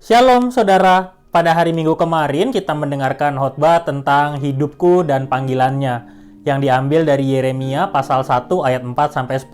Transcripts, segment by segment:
Shalom saudara, pada hari Minggu kemarin kita mendengarkan khotbah tentang hidupku dan panggilannya yang diambil dari Yeremia pasal 1 ayat 4-10.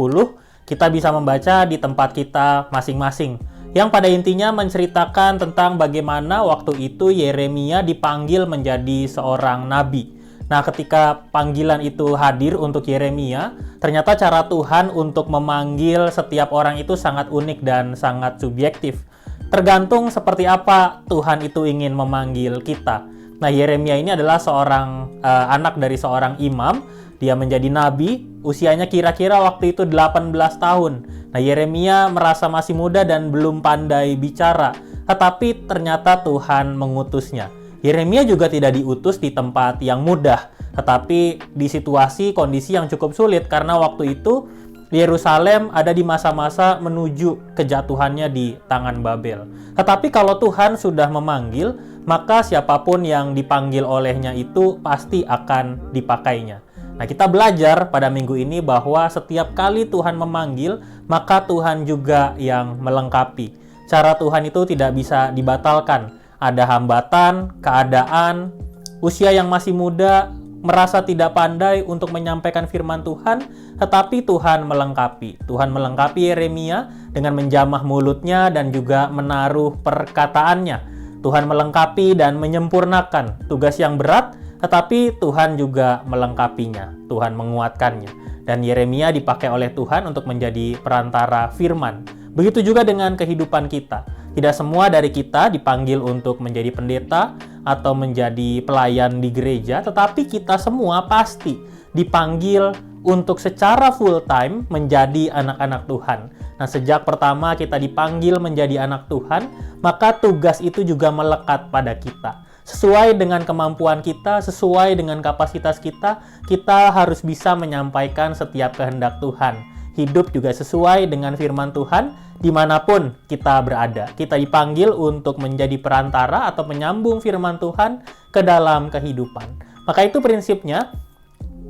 Kita bisa membaca di tempat kita masing-masing, yang pada intinya menceritakan tentang bagaimana waktu itu Yeremia dipanggil menjadi seorang nabi. Nah, ketika panggilan itu hadir untuk Yeremia, ternyata cara Tuhan untuk memanggil setiap orang itu sangat unik dan sangat subjektif. Tergantung seperti apa Tuhan itu ingin memanggil kita. Nah, Yeremia ini adalah seorang anak dari seorang imam. Dia menjadi nabi, usianya kira-kira waktu itu 18 tahun. Nah, Yeremia merasa masih muda dan belum pandai bicara, tetapi ternyata Tuhan mengutusnya. Yeremia juga tidak diutus di tempat yang mudah, tetapi di situasi kondisi yang cukup sulit karena waktu itu Yerusalem ada di masa-masa menuju kejatuhannya di tangan Babel. Tetapi kalau Tuhan sudah memanggil, maka siapapun yang dipanggil olehnya itu pasti akan dipakainya. Nah, kita belajar pada minggu ini bahwa setiap kali Tuhan memanggil, maka Tuhan juga yang melengkapi. Cara Tuhan itu tidak bisa dibatalkan. Ada hambatan, keadaan, usia yang masih muda, merasa tidak pandai untuk menyampaikan firman Tuhan, tetapi Tuhan melengkapi. Tuhan melengkapi Yeremia dengan menjamah mulutnya dan juga menaruh perkataannya. Tuhan melengkapi dan menyempurnakan tugas yang berat, tetapi Tuhan juga melengkapinya. Tuhan menguatkannya. Dan Yeremia dipakai oleh Tuhan untuk menjadi perantara firman. Begitu juga dengan kehidupan kita. Tidak semua dari kita dipanggil untuk menjadi pendeta atau menjadi pelayan di gereja, tetapi kita semua pasti dipanggil untuk secara full time menjadi anak-anak Tuhan. Nah, sejak pertama kita dipanggil menjadi anak Tuhan, maka tugas itu juga melekat pada kita. Sesuai dengan kemampuan kita, sesuai dengan kapasitas kita, kita harus bisa menyampaikan setiap kehendak Tuhan. Hidup juga sesuai dengan firman Tuhan dimanapun kita berada. Kita dipanggil untuk menjadi perantara atau menyambung firman Tuhan ke dalam kehidupan. Maka itu prinsipnya,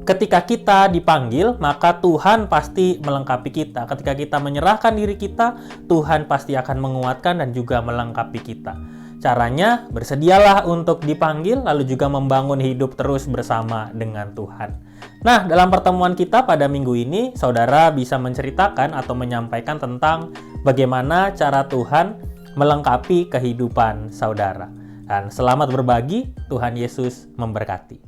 ketika kita dipanggil, maka Tuhan pasti melengkapi kita. Ketika kita menyerahkan diri kita, Tuhan pasti akan menguatkan dan juga melengkapi kita. Caranya, bersedialah untuk dipanggil, lalu juga membangun hidup terus bersama dengan Tuhan. Nah, dalam pertemuan kita pada minggu ini, saudara bisa menceritakan atau menyampaikan tentang bagaimana cara Tuhan melengkapi kehidupan saudara. Dan selamat berbagi, Tuhan Yesus memberkati.